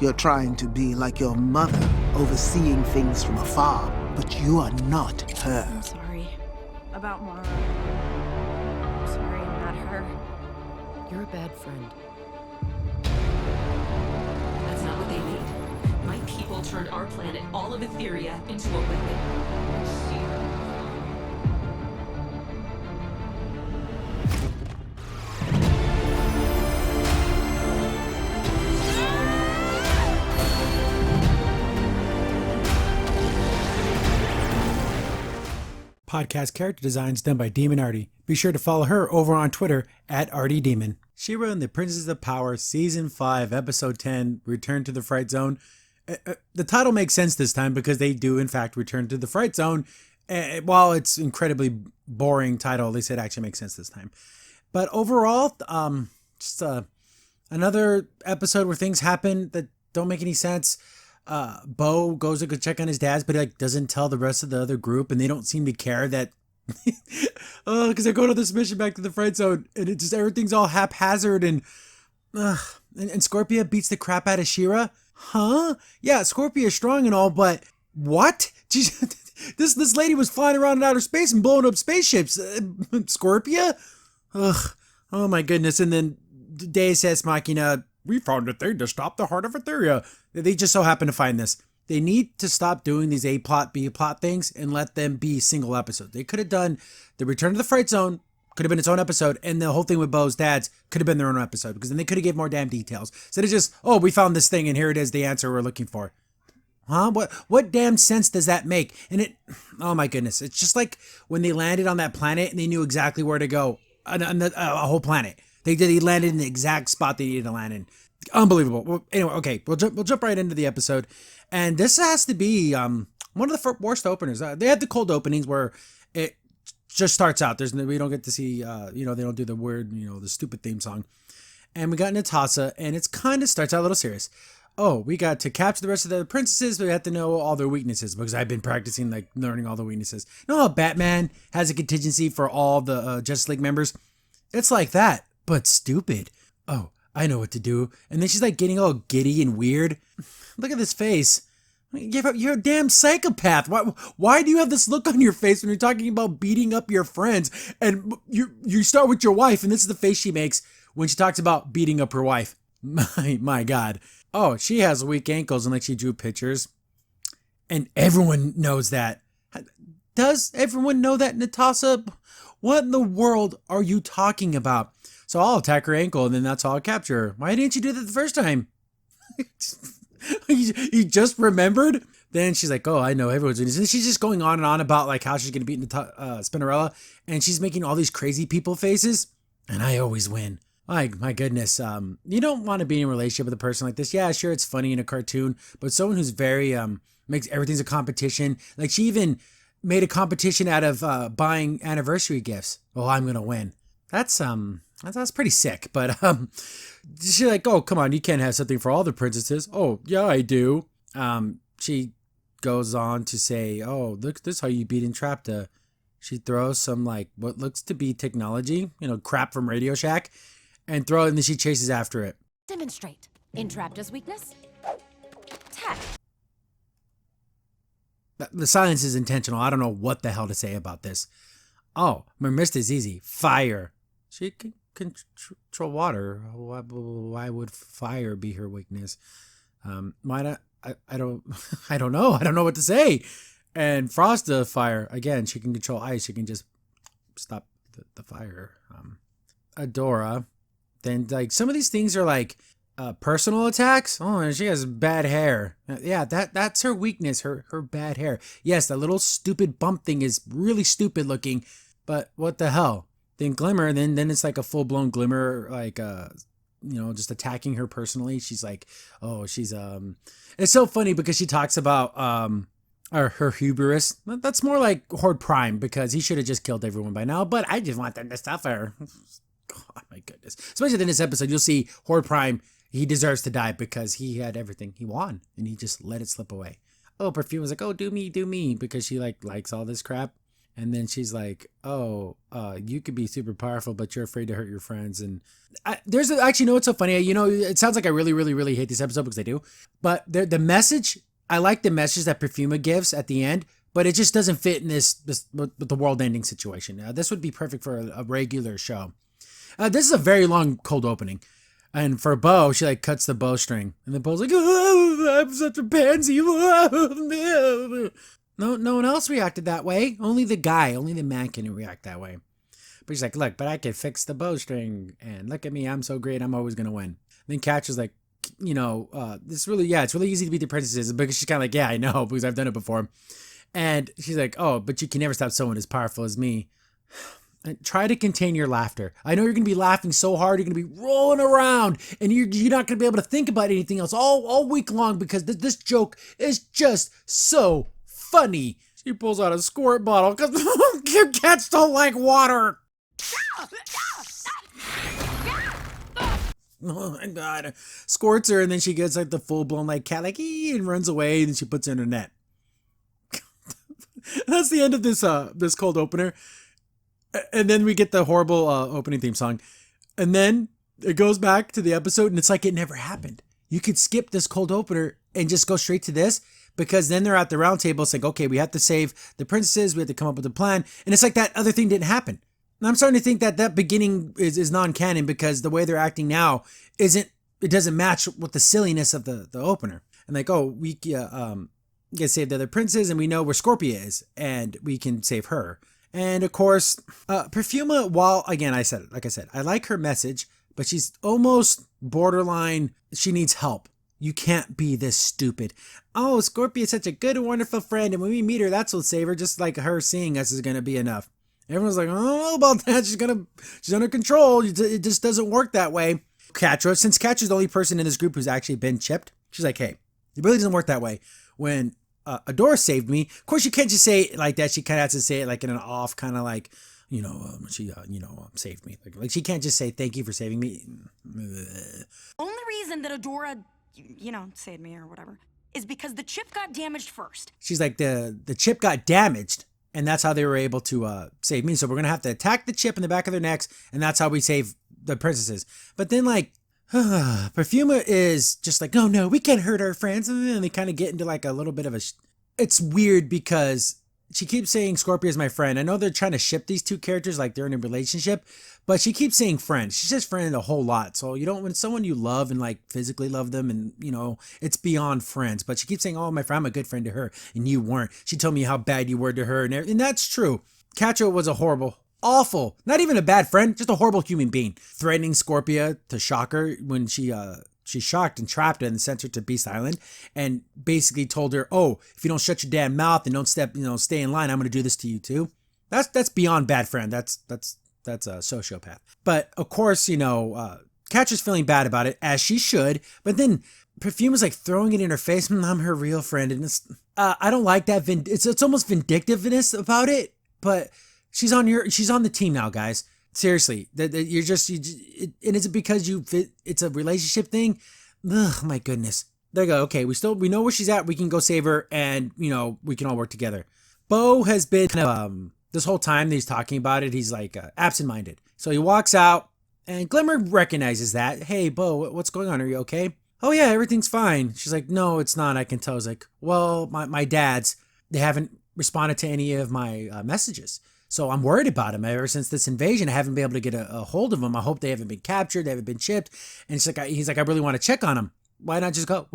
You're trying to be like your mother, overseeing things from afar, but you are not her. I'm sorry about Mara. I'm sorry I'm not her. You're a bad friend. That's not what they need. My people turned our planet, all of Etheria, into a weapon. Podcast character designs done by Demon Artie. Be sure to follow her over on Twitter at ArtieDemon. She-Ra and the Princesses of Power, Season 5, Episode 10, Return to the Fright Zone. The title makes sense this time because they do, in fact, return to the Fright Zone. While it's incredibly boring title, they said it actually makes sense this time. But overall, just another episode where things happen that don't make any sense. Bo goes to go check on his dad's, but he doesn't tell the rest of the other group, and they don't seem to care that because they're going on this mission back to the Fright Zone, and it just everything's all haphazard, and Scorpia beats the crap out of She-Ra. Huh? Yeah, Scorpia is strong and all, but what? This lady was flying around in outer space and blowing up spaceships. Scorpia? Ugh. Oh my goodness. And then Deus Ex Machina, we found a thing to stop the heart of Etheria. They just so happen to find this. They need to stop doing these A plot, B plot things and let them be single episodes. They could have done the Return to the Fright Zone, could have been its own episode, and the whole thing with Bo's dads could have been their own episode, because then they could have gave more damn details. Instead of just, oh, we found this thing and here it is, the answer we're looking for. Huh? What damn sense does that make? And oh my goodness, it's just like when they landed on that planet and they knew exactly where to go, a whole planet. They landed in the exact spot they needed to land in. Unbelievable. Well, anyway, okay, we'll jump right into the episode, and this has to be one of the worst openers. They had the cold openings where it just starts out. We don't get to see, they don't do the weird, the stupid theme song, and we got Natasha, and it's kind of starts out a little serious. Oh, we got to capture the rest of the princesses, but we have to know all their weaknesses, because I've been practicing, learning all the weaknesses. You know how Batman has a contingency for all the Justice League members? It's like that, but stupid. Oh, I know what to do. And then she's getting all giddy and weird. Look at this face. You're a damn psychopath. Why do you have this look on your face when you're talking about beating up your friends? And you start with your wife, and this is the face she makes when she talks about beating up her wife. My God. Oh, she has weak ankles, and she drew pictures. And everyone knows that. Does everyone know that, Natasha? What in the world are you talking about? So I'll attack her ankle, and then that's how I'll capture her. Why didn't you do that the first time? You just remembered? Then she's like, oh, I know everyone's doing this. And she's just going on and on about how she's going to beat Spinnerella. And she's making all these crazy people faces. And I always win. My goodness. You don't want to be in a relationship with a person like this. Yeah, sure, it's funny in a cartoon. But someone who's very, makes everything's a competition. She even made a competition out of buying anniversary gifts. Well, I'm going to win. That's pretty sick, but she's like, oh, come on, you can't have something for all the princesses. Oh, yeah, I do. She goes on to say, oh, look, this is how you beat Entrapta. She throws some what looks to be technology, crap from Radio Shack, and and then she chases after it. Demonstrate. Entrapta's weakness? Tech. The silence is intentional. I don't know what the hell to say about this. Oh, Mermista's easy. Fire. She can control water. Why would fire be her weakness? Why not? I don't know. I don't know what to say. And Frosta fire again. She can control ice. She can just stop the fire. Adora. Then some of these things are personal attacks. Oh, and she has bad hair. Yeah, that's her weakness. Her bad hair. Yes, that little stupid bump thing is really stupid looking. But what the hell? Then Glimmer, then it's a full-blown Glimmer, just attacking her personally. She's she's it's so funny because she talks about her hubris. That's more like Horde Prime, because he should have just killed everyone by now, but I just want them to suffer. Oh my goodness. Especially in this episode, you'll see Horde Prime, he deserves to die because he had everything. He won, and he just let it slip away. Oh, Perfume was oh, do me, because she likes all this crap. And then she's like, oh, you could be super powerful, but you're afraid to hurt your friends. And actually, no, it's so funny. You know, it sounds like I really, really, really hate this episode because I do. But the message, I like the message that Perfuma gives at the end, but it just doesn't fit in this with the world ending situation. This would be perfect for a regular show. This is a very long cold opening. And for Bo, she like cuts the bowstring. And the Bo's like, oh, I'm such a pansy. No one else reacted that way. Only the man can react that way. But she's like, look, but I can fix the bowstring. And look at me, I'm so great, I'm always going to win. And then Catch is like, you know, it's really easy to beat the princesses. Because she's kind of like, yeah, I know, because I've done it before. And she's like, oh, but you can never stop someone as powerful as me. And try to contain your laughter. I know you're going to be laughing so hard, you're going to be rolling around, and you're not going to be able to think about anything else all week long because this joke is just so funny. She pulls out a squirt bottle because cats don't like water. Oh my god. Squirts her, and then she gets like the full-blown like cat like ee, and runs away, and then she puts her in her net. That's the end of this cold opener. And then we get the horrible opening theme song. And then it goes back to the episode, and it's like it never happened. You could skip this cold opener and just go straight to this, because then they're at the round table. It's like, okay, we have to save the princesses. We have to come up with a plan. And it's like that other thing didn't happen. And I'm starting to think that beginning is non-canon because the way they're acting now it doesn't match with the silliness of the opener. And like, oh, we can save the other princess, and we know where Scorpia is, and we can save her. And of course, Perfuma, while, again, like I said, I like her message, but she's almost borderline, she needs help. You can't be this stupid. Oh, Scorpia is such a good and wonderful friend, and when we meet her, that's what'll save her, just like her seeing us is going to be enough. Everyone's like, I don't know about that, she's under control, it just doesn't work that way. Catra, since Catra's the only person in this group who's actually been chipped, she's like, hey, it really doesn't work that way. When Adora saved me. Of course, you can't just say it like that. She kind of has to say it like in an off kind of like, she saved me. Like she can't just say thank you for saving me. Only reason that Adora, saved me or whatever, is because the chip got damaged first. She's like the chip got damaged, and that's how they were able to save me. So we're gonna have to attack the chip in the back of their necks, and that's how we save the princesses. But then like. Perfuma is just like, no, we can't hurt our friends. And they kind of get into like a little bit of it's weird because she keeps saying Scorpia is my friend. I know they're trying to ship these two characters like they're in a relationship, but she keeps saying friend. She says friend a whole lot. So when someone you love and like physically love them and it's beyond friends, but she keeps saying, oh, my friend, I'm a good friend to her and you weren't. She told me how bad you were to her and that's true. Catra was a awful, not even a bad friend, just a horrible human being, threatening Scorpia to shock her when she's shocked and trapped and sent her to Beast Island, and basically told her, oh, if you don't shut your damn mouth and don't stay in line, I'm gonna do this to you too. That's beyond bad friend. That's a sociopath. But of course, Catra's feeling bad about it, as she should. But then Perfume's like throwing it in her face. I'm her real friend, and I don't like that. It's almost vindictiveness about it, but. She's on the team now, guys. Seriously, and is it because it's a relationship thing? Ugh, my goodness. There you go. Okay, we know where she's at. We can go save her, and we can all work together. Bo has been kind of this whole time that he's talking about it. He's like absent-minded. So he walks out, and Glimmer recognizes that. Hey, Bo, what's going on? Are you okay? Oh yeah, everything's fine. She's like, no, it's not. I can tell. He's like, well, my dads, they haven't responded to any of my messages. So I'm worried about him. Ever since this invasion, I haven't been able to get a hold of him. I hope they haven't been captured, they haven't been chipped. And he's like, I really want to check on him. Why not just go?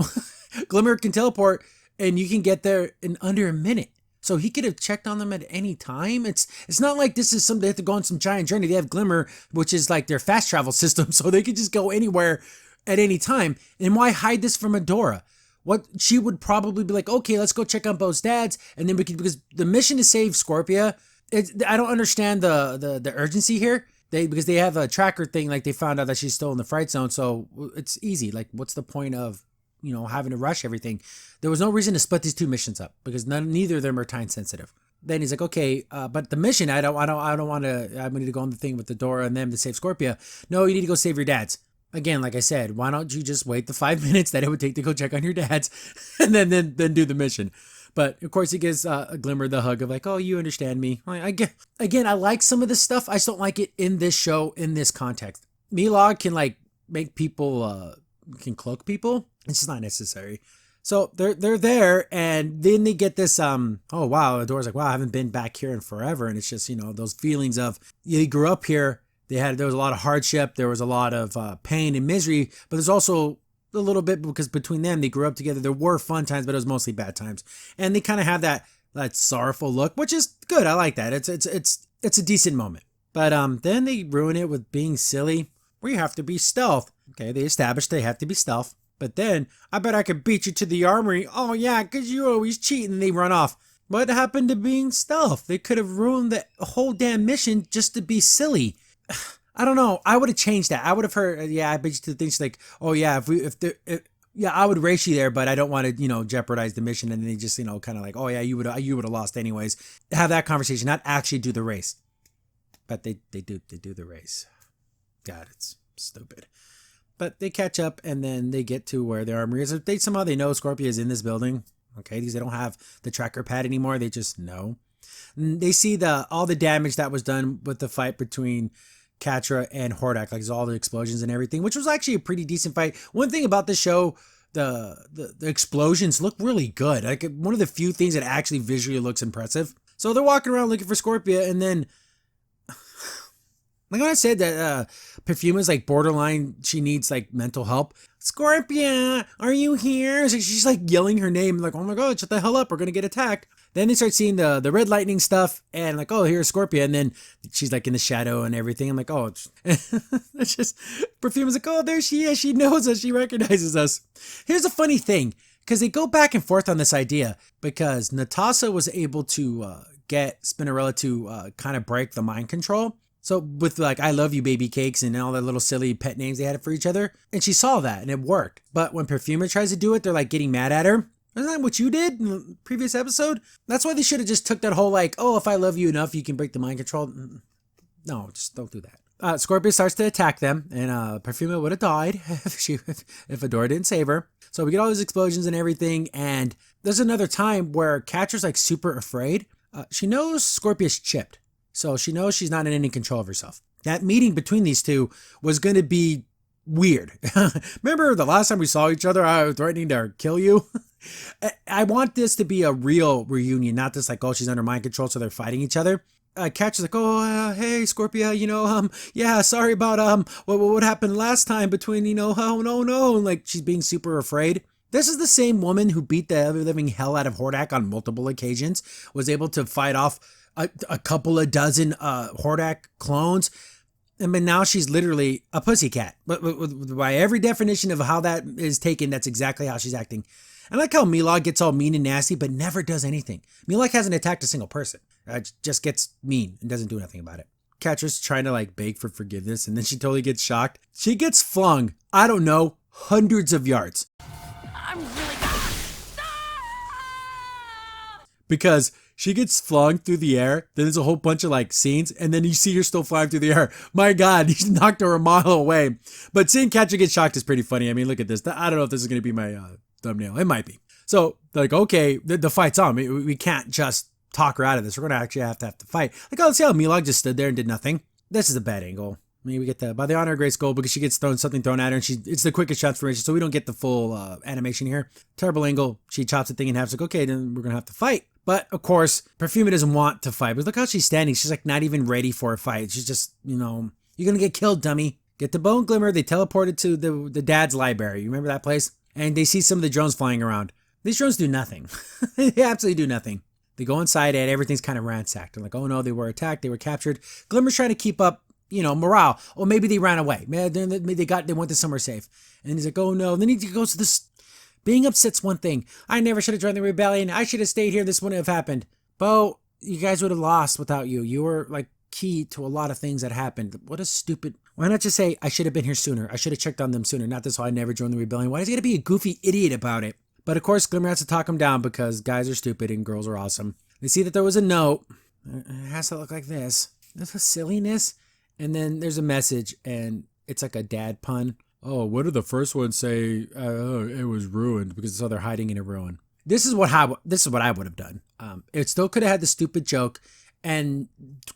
Glimmer can teleport, and you can get there in under a minute. So he could have checked on them at any time. It's not like this is they have to go on some giant journey. They have Glimmer, which is like their fast travel system, so they could just go anywhere at any time. And why hide this from Adora? What she would probably be like, okay, let's go check on Bo's dads, and then because the mission to save Scorpia. I don't understand the urgency here. Because they have a tracker thing, like they found out that she's still in the Fright Zone, so it's easy. Like, what's the point of having to rush everything? There was no reason to split these two missions up because neither of them are time sensitive. Then he's like, okay, but the mission, I don't want to. I need to go on the thing with the Dora and them to save Scorpia. No, you need to go save your dads. Again, like I said, why don't you just wait the 5 minutes that it would take to go check on your dads, and then do the mission? But of course he gives a Glimmer the hug of like, oh, you understand me. I get, again, I like some of this stuff. I just don't like it in this show, in this context. Milog can like make people, can cloak people. It's just not necessary. So they're there, and then they get this, oh wow, Adora's like, wow, I haven't been back here in forever. And it's just, you know, those feelings of, you grew up here, there was a lot of hardship, there was a lot of pain and misery, but there's also a little bit, because between them, they grew up together. There were fun times, but it was mostly bad times. And they kind of have that sorrowful look, which is good. I like that. It's a decent moment. But then they ruin it with being silly. We have to be stealth. Okay, they established they have to be stealth. But then, I bet I could beat you to the armory. Oh yeah, because you always cheat, and they run off. What happened to being stealth? They could have ruined the whole damn mission just to be silly. I don't know. I would have changed that. I would have heard, yeah, I bet you to things like, oh yeah, yeah, I would race you there, but I don't want to, you know, jeopardize the mission. And then they just, you know, kind of like, oh yeah, you would have lost anyways. Have that conversation, not actually do the race. But they do the race. God, it's stupid. But they catch up, and then they get to where the armory is. Somehow they know Scorpia is in this building. Okay, because they don't have the tracker pad anymore. They just know. And they see all the damage that was done with the fight between Catra and Hordak, like all the explosions and everything, which was actually a pretty decent fight. One thing about the show, the explosions look really good. Like one of the few things that actually visually looks impressive. So they're walking around looking for Scorpia, and then like when I said that Perfuma is like borderline, she needs like mental help. Scorpia, are you here? So she's like yelling her name, like, oh my god, shut the hell up, we're gonna get attacked. Then they start seeing the red lightning stuff, and like, oh, here's Scorpia, and then she's like in the shadow and everything. I'm like, oh, it's just, Perfume's like, oh, there she is, she knows us, she recognizes us. Here's a funny thing, because they go back and forth on this idea, because Natasha was able to get Spinnerella to kind of break the mind control. So with like, I love you baby cakes and all the little silly pet names they had for each other. And she saw that and it worked. But when Perfuma tries to do it, they're like getting mad at her. Isn't that what you did in the previous episode? That's why they should have just took that whole like, oh, if I love you enough, you can break the mind control. No, just don't do that. Scorpia starts to attack them, and Perfuma would have died if Adora didn't save her. So we get all these explosions and everything. And there's another time where Catra's like super afraid. She knows Scorpia's chipped. So she knows she's not in any control of herself. That meeting between these two was going to be weird. Remember the last time we saw each other, I was threatening to kill you? I want this to be a real reunion, not just like, oh, she's under mind control, so they're fighting each other. Catch is like, oh, hey, Scorpia, you know, yeah, sorry about, what happened last time between, you know, oh, no, and like, she's being super afraid. This is the same woman who beat the living hell out of Hordak on multiple occasions, was able to fight off a couple of dozen Hordak clones, and but now she's literally a pussycat. But by every definition of how that is taken, that's exactly how she's acting. I like how Milog gets all mean and nasty, but never does anything. Milog hasn't attacked a single person. Just gets mean and doesn't do nothing about it. Catra's trying to like beg for forgiveness, and then she totally gets shocked. She gets flung, I don't know, hundreds of yards. I'm really Because she gets flung through the air, then there's a whole bunch of like scenes, and then you see her still flying through the air. My God, he knocked her a mile away. But seeing Catra get shocked is pretty funny. I mean, look at this. I don't know if this is going to be my thumbnail. It might be. So, like, okay, the fight's on. We can't just talk her out of this. We're going to actually have to fight. Like, oh, let's see how Milog just stood there and did nothing. This is a bad angle. I mean, we get by the honor of Grace Gold, because she gets something thrown at her, and it's the quickest transformation, so we don't get the full animation here. Terrible angle. She chops the thing in half. It's like, okay, then we're going to have to fight. But, of course, Perfuma doesn't want to fight. But look how she's standing. She's, like, not even ready for a fight. She's just, you know, you're going to get killed, dummy. Get the Bone Glimmer. They teleported to the dad's library. You remember that place? And they see some of the drones flying around. These drones do nothing. They absolutely do nothing. They go inside and everything's kind of ransacked. They're like, oh, no, they were attacked. They were captured. Glimmer's trying to keep up, you know, morale. Or maybe they ran away. Maybe they went to somewhere safe. And he's like, oh, no. And then he goes to this. Being upset's one thing. I never should have joined the rebellion. I should have stayed here. This wouldn't have happened. Bo, you guys would have lost without you. You were like key to a lot of things that happened. What a stupid... Why not just say, I should have been here sooner. I should have checked on them sooner. Not this whole I never joined the rebellion. Why is he going to be a goofy idiot about it? But of course, Glimmer has to talk him down because guys are stupid and girls are awesome. They see that there was a note. It has to look like this. That's a silliness. And then there's a message and it's like a dad pun. Oh, what did the first one say? It was ruined, because so they're hiding in a ruin. This is what I would have done. It still could have had the stupid joke, and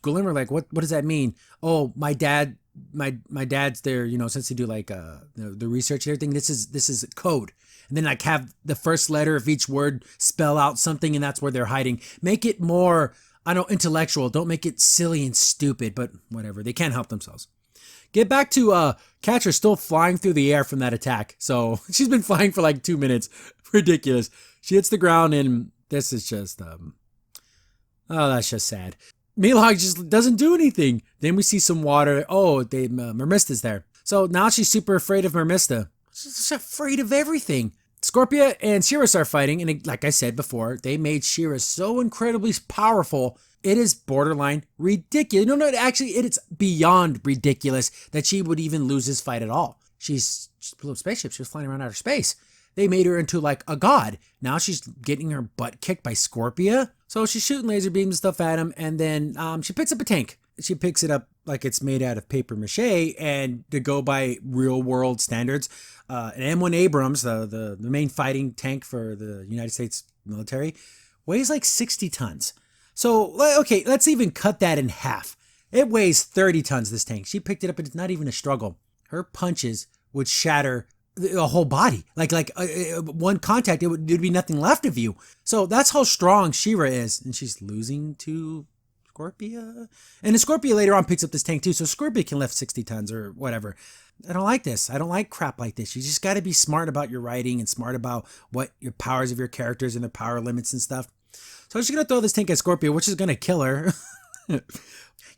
Glimmer like, what does that mean? Oh, my dad's there. You know, since they do like the research and everything. This is code, and then like have the first letter of each word spell out something, and that's where they're hiding. Make it more, I don't know, intellectual. Don't make it silly and stupid. But whatever, they can't help themselves. Get back to Catcher still flying through the air from that attack. So she's been flying for like 2 minutes. Ridiculous. She hits the ground, and this is just, that's just sad. Milog just doesn't do anything. Then we see some water. Oh, Mermista's there. So now she's super afraid of Mermista. She's afraid of everything. Scorpia and Shira start fighting, and like I said before, they made Shira so incredibly powerful. It is borderline ridiculous. No, actually, it's beyond ridiculous that she would even lose this fight at all. She blew up spaceships. She was flying around outer space. They made her into like a god. Now she's getting her butt kicked by Scorpia. So she's shooting laser beams and stuff at him, and then she picks up a tank. She picks it up like it's made out of paper mache, and to go by real world standards, an M1 Abrams, the main fighting tank for the United States military, weighs like 60 tons. So, okay, let's even cut that in half. It weighs 30 tons, this tank. She picked it up, and it's not even a struggle. Her punches would shatter the whole body. Like one contact, there'd be nothing left of you. So that's how strong Shira is. And she's losing to Scorpia. And the Scorpia later on picks up this tank too. So Scorpia can lift 60 tons or whatever. I don't like this. I don't like crap like this. You just got to be smart about your writing and smart about what your powers of your characters and their power limits and stuff. So she's going to throw this tank at Scorpia, which is going to kill her.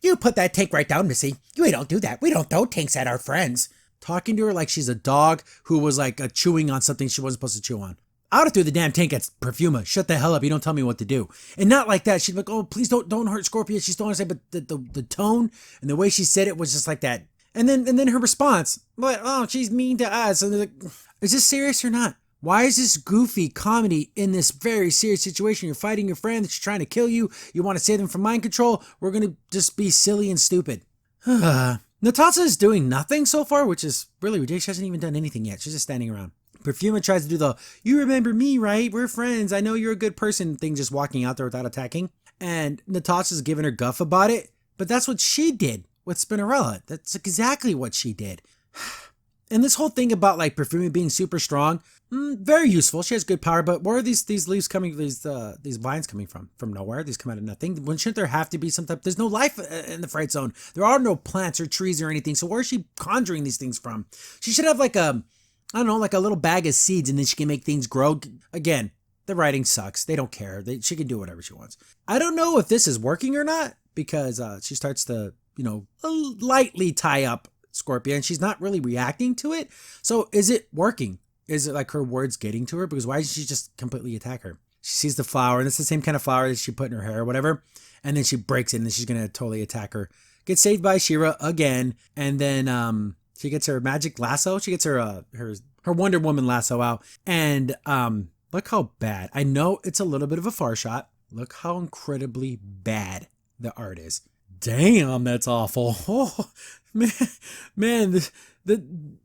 You put that tank right down, Missy. You don't do that. We don't throw tanks at our friends. Talking to her like she's a dog who was like chewing on something she wasn't supposed to chew on. I would have threw the damn tank at Perfuma. Shut the hell up. You don't tell me what to do. And not like that. She'd be like, oh, please don't hurt Scorpia. She's don't understand. But the tone and the way she said it was just like that. And then her response, but oh, she's mean to us. And they're like, is this serious or not? Why is this goofy comedy in this very serious situation? You're fighting your friend that's trying to kill you. You want to save them from mind control. We're going to just be silly and stupid. Natasha is doing nothing so far, which is really ridiculous. She hasn't even done anything yet. She's just standing around. Perfuma tries to do the, you remember me, right? We're friends. I know you're a good person thing, just walking out there without attacking. And Natasha's giving her guff about it. But that's what she did with Spinnerella. That's exactly what she did. And this whole thing about like Perfuma being super strong, very useful. She has good power, but where are these leaves coming, these vines coming from? From nowhere? These come out of nothing. Shouldn't there have to be some type? There's no life in the Fright Zone. There are no plants or trees or anything. So where is she conjuring these things from? She should have like a, I don't know, like a little bag of seeds, and then she can make things grow. Again, the writing sucks. They don't care. She can do whatever she wants. I don't know if this is working or not, because she starts to, lightly tie up Scorpia, and she's not really reacting to it. So is it working? Is it like her words getting to her? Because why doesn't she just completely attack her? She sees the flower, and it's the same kind of flower that she put in her hair or whatever. And then she breaks it, and then she's going to totally attack her. Gets saved by She-Ra again. And then she gets her magic lasso. She gets her Wonder Woman lasso out. And look how bad. I know it's a little bit of a far shot. Look how incredibly bad the art is. Damn, that's awful. Oh, man,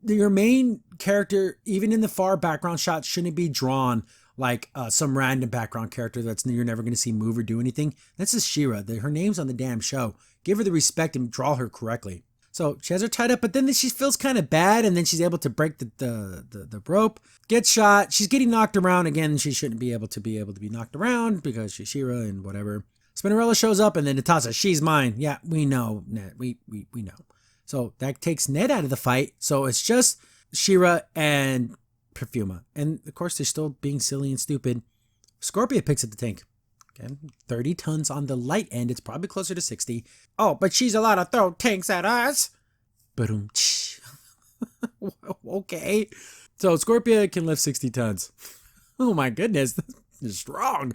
your main character, even in the far background shot, shouldn't be drawn like some random background character that's you're never going to see move or do anything. This is She-Ra. Her name's on the damn show. Give her the respect and draw her correctly. So she has her tied up, but then she feels kind of bad, and then she's able to break the rope, gets shot. She's getting knocked around again. She shouldn't be able to be knocked around because she's She-Ra and whatever. Spinnerella shows up, and then Natasha, she's mine. Yeah, we know, Ned. We know. So that takes Ned out of the fight. So it's just She-Ra and Perfuma. And of course, they're still being silly and stupid. Scorpia picks up the tank. Okay, 30 tons on the light end. It's probably closer to 60. Oh, but she's allowed to throw tanks at us. Boom. Okay. So Scorpia can lift 60 tons. Oh my goodness. This is strong.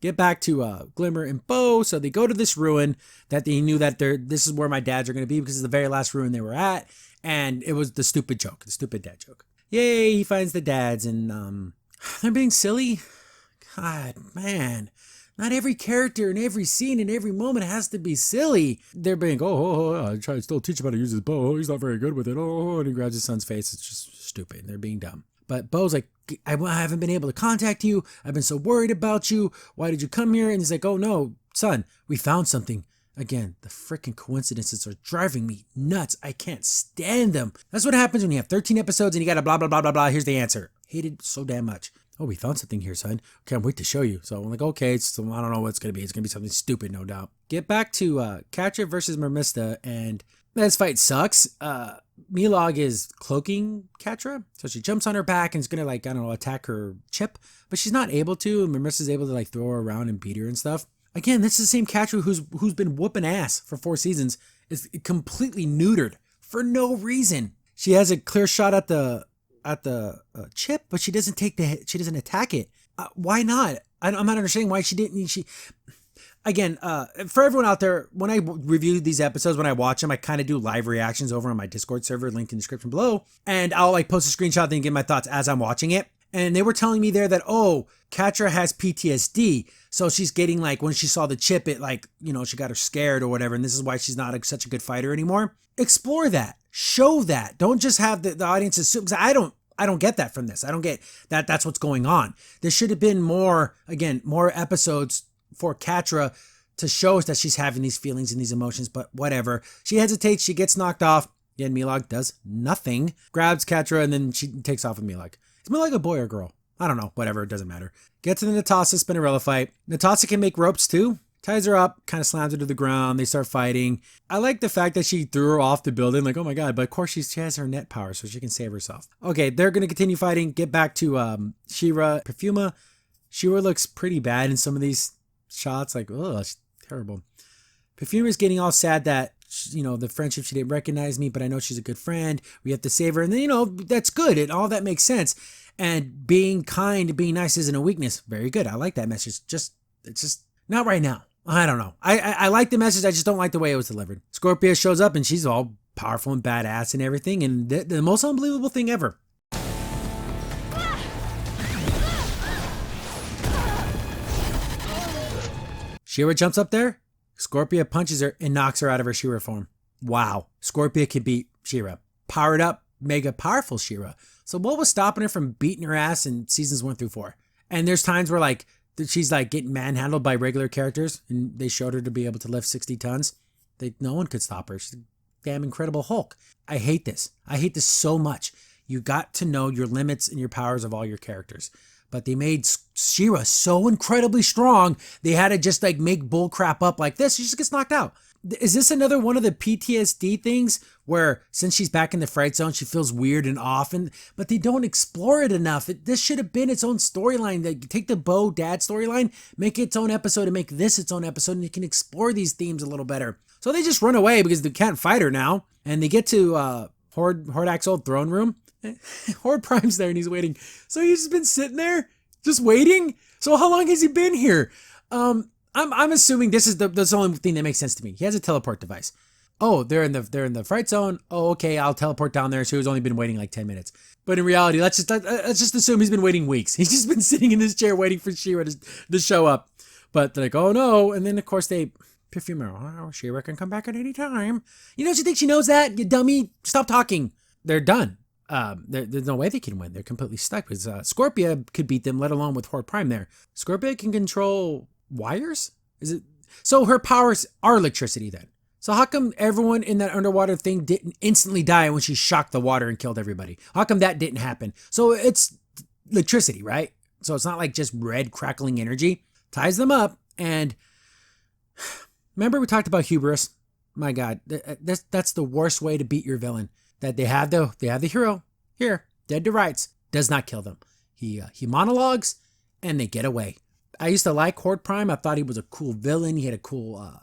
Get back to Glimmer and Bo. So they go to this ruin that they knew that this is where my dads are going to be because it's the very last ruin they were at. And it was the stupid joke, the stupid dad joke. Yay, he finds the dads, and they're being silly. God, man. Not every character in every scene in every moment has to be silly. They're being, I try to still teach him how to use his bow. He's not very good with it. Oh, and he grabs his son's face. It's just stupid. They're being dumb. But Bo's like, I haven't been able to contact you. I've been so worried about you. Why did you come here? And he's like, oh no, son, we found something. Again, the freaking coincidences are driving me nuts. I can't stand them. That's what happens when you have 13 episodes and you got a blah, blah, blah, blah, blah. Here's the answer. Hated so damn much. Oh, we found something here, son. Can't wait to show you. So I'm like, okay, so I don't know what it's going to be. It's going to be something stupid, no doubt. Get back to Catra versus Mermista, and this fight sucks. Milog is cloaking Catra, so she jumps on her back and is going to, like, I don't know, attack her chip, but she's not able to, and Mermista's able to, like, throw her around and beat her and stuff. Again, this is the same Catra who's been whooping ass for 4 seasons, is completely neutered for no reason. She has a clear shot at the chip, but she doesn't attack it. Why not? I'm not understanding why she didn't. Again, for everyone out there, when I review these episodes, when I watch them, I kind of do live reactions over on my Discord server, linked in the description below, and I'll like post a screenshot and give my thoughts as I'm watching it. And they were telling me there that, oh, Catra has PTSD. So she's getting, like, when she saw the chip, it, like, you know, she got her scared or whatever. And this is why she's not such a good fighter anymore. Explore that. Show that. Don't just have the audience assume. Because I don't get that from this. I don't get that that's what's going on. There should have been more episodes for Catra to show us that she's having these feelings and these emotions. But whatever. She hesitates. She gets knocked off. Again, Milog does nothing. Grabs Catra and then she takes off with Milog. It's more like a boy or girl. I don't know. Whatever. It doesn't matter. Get to the Natasha Spinnerella fight. Natasha can make ropes too. Ties her up, kind of slams her to the ground. They start fighting. I like the fact that she threw her off the building. Like, oh my God. But of course she has her net power so she can save herself. Okay. They're going to continue fighting. Get back to She-Ra. Perfuma. She-Ra looks pretty bad in some of these shots. Like, oh, it's terrible. Perfuma's getting all sad that, you know, the friendship, she didn't recognize me, but I know she's a good friend. We have to save her. And then, you know, that's good. And all that makes sense. And being kind, being nice isn't a weakness. Very good. I like that message. It's just not right now. I don't know. I like the message. I just don't like the way it was delivered. Scorpia shows up and she's all powerful and badass and everything. And the most unbelievable thing ever. She-Ra jumps up there. Scorpia punches her and knocks her out of her She-Ra form. Wow. Scorpia can beat She-Ra. Powered up, mega powerful She-Ra. So what was stopping her from beating her ass in seasons 1 through 4? And there's times where, like, she's like getting manhandled by regular characters and they showed her to be able to lift 60 tons. No one could stop her. She's a damn incredible Hulk. I hate this. I hate this so much. You got to know your limits and your powers of all your characters. But they made She-Ra so incredibly strong, they had to just like make bull crap up like this. She just gets knocked out. Is this another one of the PTSD things where since she's back in the Fright Zone, she feels weird and off, but they don't explore it enough? This should have been its own storyline. Like, take the Bo dad storyline, make it its own episode, and make this its own episode, and you can explore these themes a little better. So they just run away because they can't fight her now, and they get to Hordak's old throne room. Horde Prime's there and he's waiting. So he's just been sitting there, just waiting. So how long has he been here? I'm assuming this is the only thing that makes sense to me. He has a teleport device. Oh, they're in the Fright Zone. Oh, okay, I'll teleport down there. So he's only been waiting like 10 minutes. But in reality, let's just assume he's been waiting weeks. He's just been sitting in his chair waiting for She-Ra to show up. But they're like, oh no, and then of course Perfuma, She-Ra can come back at any time. You know, she thinks she knows that, you dummy. Stop talking. They're done. There's no way they can win. They're completely stuck because Scorpia could beat them, let alone with Horde Prime there. Scorpia can control wires? Is it? So her powers are electricity then. So how come everyone in that underwater thing didn't instantly die when she shocked the water and killed everybody? How come that didn't happen? So it's electricity, right? So it's not like just red crackling energy. Ties them up, and remember we talked about hubris? My God, that's the worst way to beat your villain. That they have the hero here, dead to rights, does not kill them. He monologues and they get away. I used to like Horde Prime. I thought he was a cool villain. He had a cool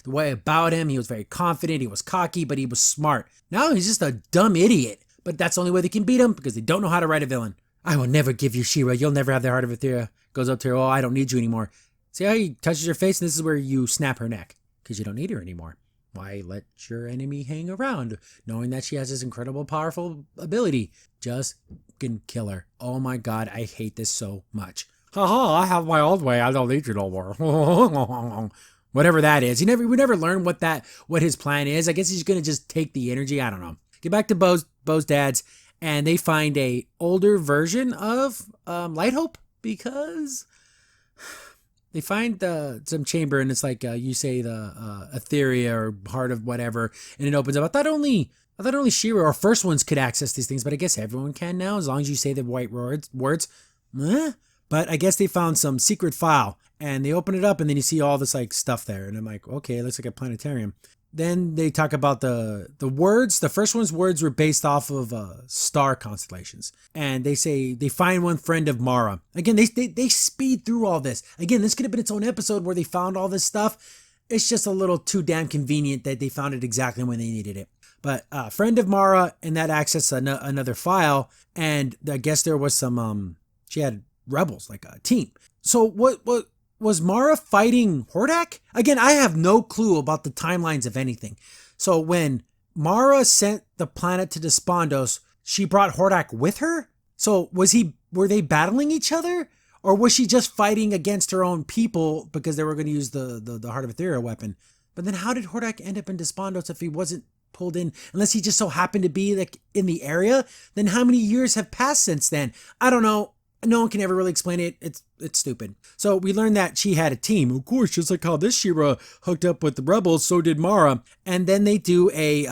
the way about him. He was very confident. He was cocky, but he was smart. Now he's just a dumb idiot. But that's the only way they can beat him because they don't know how to write a villain. I will never give you She-Ra. You'll never have the heart of Aethera. Goes up to her. Oh, I don't need you anymore. See how he touches her face? And this is where you snap her neck because you don't need her anymore. Why let your enemy hang around knowing that she has this incredible, powerful ability? Just can kill her. Oh my God, I hate this so much. Haha, I have my old way. I don't need you no more. Whatever that is. We never learn what his plan is. I guess he's going to just take the energy. I don't know. Get back to Bo's dads. and they find a older version of Light Hope because they find some chamber, and it's like you say the Etheria or heart of whatever, and it opens up. I thought only She-Ra or first ones could access these things, but I guess everyone can now as long as you say the right words. But I guess they found some secret file, and they open it up, and then you see all this like stuff there, and I'm like, okay, it looks like a planetarium. Then they talk about the words. The first one's words were based off of star constellations. And they say they find one friend of Mara. Again, they speed through all this. Again, this could have been its own episode where they found all this stuff. It's just a little too damn convenient that they found it exactly when they needed it. But friend of Mara, and that accessed another file. And I guess there was some, she had rebels, like a team. So what was Mara fighting Hordak? Again, I have no clue about the timelines of anything. So when Mara sent the planet to Despondos, she brought Hordak with her? So were they battling each other? Or was she just fighting against her own people because they were going to use the Heart of Etheria weapon? But then how did Hordak end up in Despondos if he wasn't pulled in? Unless he just so happened to be like in the area? Then how many years have passed since then? I don't know. No one can ever really explain it. It's stupid. So we learned that she had a team. Of course, just like how this She-Ra hooked up with the rebels, so did Mara. And then they do a,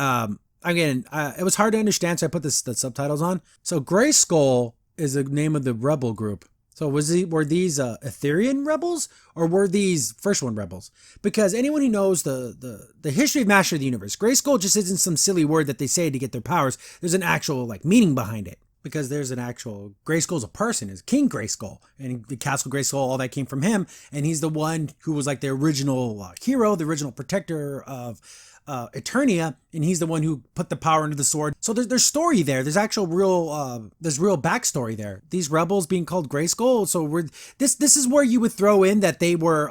it was hard to understand, so I put the subtitles on. So Gray Skull is the name of the rebel group. So were these Etherian rebels, or were these First One rebels? Because anyone who knows the history of Master of the Universe, Gray Skull just isn't some silly word that they say to get their powers. There's an actual like meaning behind it. Because there's an actual Grayskull's a person, is King Grayskull, and the Castle Grayskull, all that came from him, and he's the one who was like the original hero, the original protector of Eternia, and he's the one who put the power into the sword. So there's story there. There's actual real backstory there. These rebels being called Grayskull. So this is where you would throw in that they were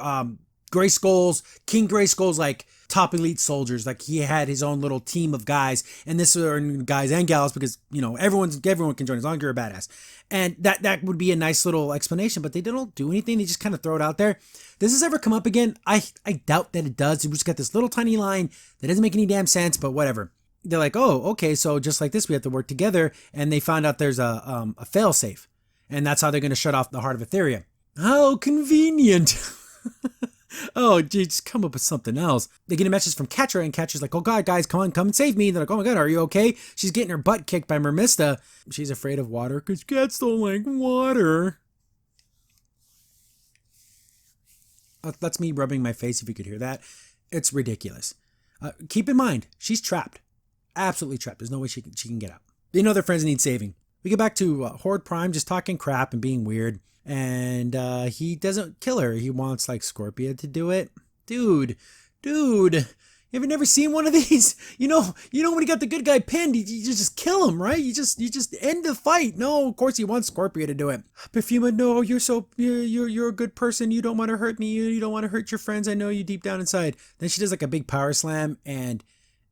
King Grayskull's like top elite soldiers. Like he had his own little team of guys, and this are guys and gals because everyone can join as long as you're a badass. And that would be a nice little explanation, but they don't do anything. They just kind of throw it out there. Does this ever come up again? I doubt that it does. We just got this little tiny line that doesn't make any damn sense, but whatever. They're like, oh, okay, so just like this, we have to work together. And they found out there's a failsafe, and that's how they're going to shut off the Heart of Etheria. How convenient. Oh, geez, just come up with something else. They get a message from Catra, and Catra's like, oh God, guys, come and save me. They're like, oh my God, are you okay? She's getting her butt kicked by Mermista. She's afraid of water because cats don't like water. That's me rubbing my face if you could hear that. It's ridiculous. Keep in mind, she's trapped. Absolutely trapped. There's no way she can get out. Their friends need saving. We get back to Horde Prime just talking crap and being weird. And he doesn't kill her. He wants like Scorpia to do it. Dude, you ever never seen one of these? You know when he got the good guy pinned, you just kill him, right? You just end the fight. No, of course he wants Scorpia to do it. Perfuma, no, you're a good person. You don't want to hurt me. You don't want to hurt your friends. I know you deep down inside. Then she does like a big power slam, and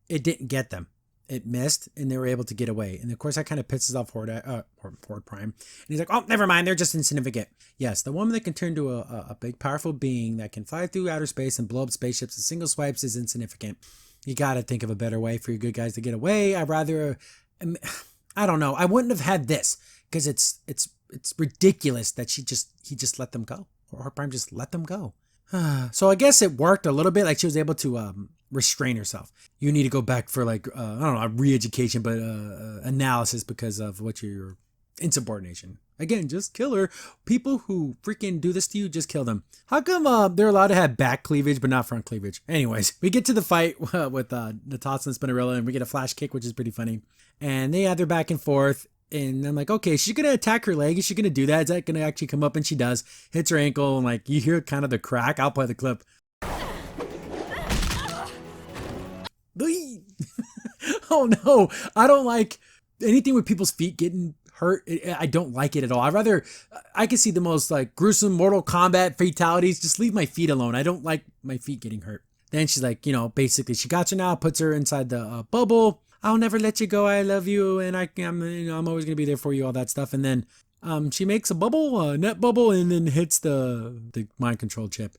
it didn't get them. It missed, and they were able to get away. And of course, that kind of pisses off Horde Prime. And he's like, oh, never mind, they're just insignificant. Yes, the woman that can turn to a big, powerful being that can fly through outer space and blow up spaceships in single swipes is insignificant. You got to think of a better way for your good guys to get away. I don't know. I wouldn't have had this, because it's ridiculous that he just let them go. Horde Prime just let them go. So I guess it worked a little bit. Like she was able to restrain herself. You need to go back for like I don't know, re-education, but analysis because of what your insubordination. Again, just kill her. People who freaking do this to you, just kill them. How come they're allowed to have back cleavage but not front cleavage? Anyways, we get to the fight with Natasha and Spinnerella, and we get a flash kick, which is pretty funny. And they have their back and forth. And I'm like, okay, she's going to attack her leg. Is she going to do that? Is that going to actually come up? And she does. Hits her ankle, and like, you hear kind of the crack. I'll play the clip. Oh no, I don't like anything with people's feet getting hurt. I don't like it at all. I can see the most like gruesome Mortal Kombat fatalities. Just leave my feet alone. I don't like my feet getting hurt. Then she's like, basically she got you now, puts her inside the bubble. I'll never let you go. I love you, and I'm always gonna be there for you. All that stuff, and then she makes a bubble, a net bubble, and then hits the mind control chip.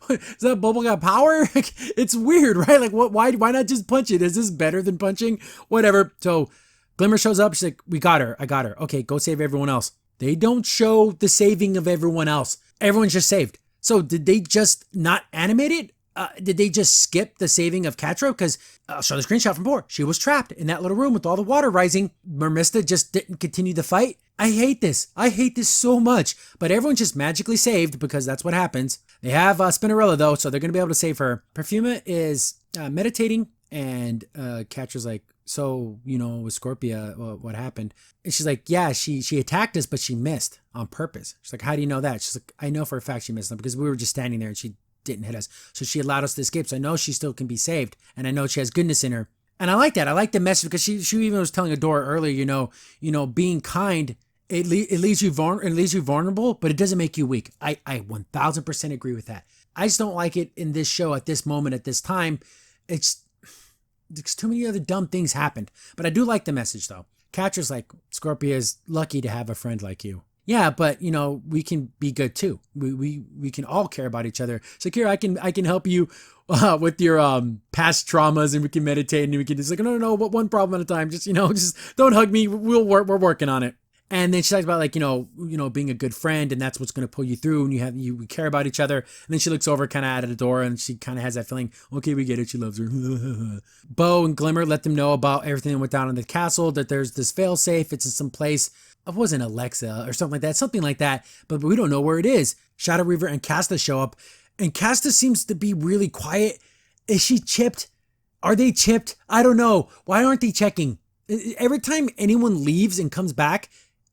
Does that bubble got power? It's weird, right? Like, what? Why not just punch it? Is this better than punching? Whatever. So Glimmer shows up. She's like, we got her. I got her. Okay, go save everyone else. They don't show the saving of everyone else. Everyone's just saved. So did they just not animate it? Did they just skip the saving of Catra? Because I'll show the screenshot from before. She was trapped in that little room with all the water rising. Mermista just didn't continue the fight. I hate this. I hate this so much. But everyone's just magically saved because that's what happens. They have Spinnerella though, so they're going to be able to save her. Perfuma is meditating, and Catra's like, so, you know, with Scorpia, what happened? And she's like, yeah, she attacked us, but she missed on purpose. She's like, how do you know that? She's like, I know for a fact she missed them because we were just standing there and she didn't hit us. So she allowed us to escape. So I know she still can be saved. And I know she has goodness in her. And I like that. I like the message because she even was telling Adora earlier, you know, being kind, it leaves you vulnerable, but it doesn't make you weak. I 1000% agree with that. I just don't like it in this show at this moment, at this time. It's too many other dumb things happened. But I do like the message though. Catra's like, Scorpia is lucky to have a friend like you. Yeah, but you know, we can be good too. We can all care about each other. So Kira, I can help you with your past traumas, and we can meditate, and we can just like, no, but one problem at a time. Just just don't hug me. We're working on it. And then she talks about like, you know, being a good friend, and that's what's going to pull you through, and you care about each other. And then she looks over kind of at Adora, and she kind of has that feeling, okay, we get it. She loves her. Bo and Glimmer let them know about everything that went down in the castle, that there's this failsafe. It's in some place. It wasn't Alexa or something like that, but we don't know where it is. Shadow Reaver and Casta show up, and Casta seems to be really quiet. Is she chipped? Are they chipped? I don't know. Why aren't they checking? Every time anyone leaves and comes back,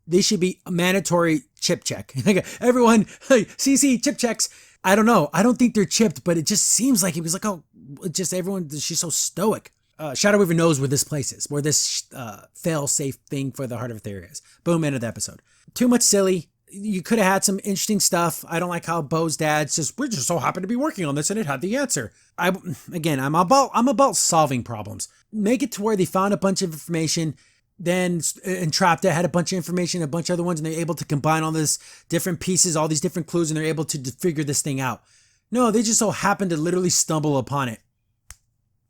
they should be a mandatory chip check. Everyone, hey, CC, chip checks. I don't know. I don't think they're chipped, but it just seems like it was like, oh, just everyone, she's so stoic. Shadow Weaver knows where this place is, where this fail-safe thing for the Heart of Etheria is. Boom, end of the episode. Too much silly. You could have had some interesting stuff. I don't like how Bo's dad's just, we're just so happy to be working on this, and it had the answer. I'm about solving problems. Make it to where they found a bunch of information, then Entrapta had a bunch of information, a bunch of other ones, and they're able to combine all this different pieces, all these different clues, and they're able to figure this thing out. No, they just so happen to literally stumble upon it.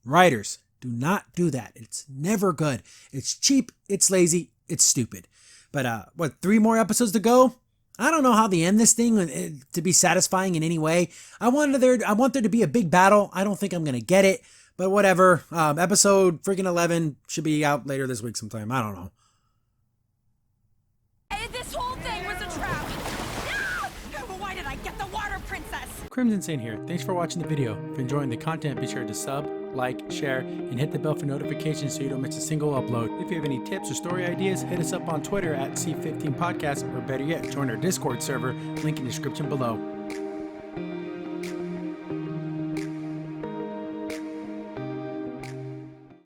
Writers, do not do that. It's never good. It's cheap, it's lazy, it's stupid. But 3 more episodes to go? I don't know how they end this thing to be satisfying in any way. I want there to be a big battle. I don't think I'm going to get it. But whatever. Episode freaking 11 should be out later this week sometime. I don't know. This whole thing was a trap. No! Why did I get the water princess? Crimson Saint here. Thanks for watching the video. If you're enjoying the content, be sure to sub, like, share, and hit the bell for notifications so you don't miss a single upload. If you have any tips or story ideas, hit us up on Twitter at C15Podcast, or better yet, join our Discord server, link in the description below.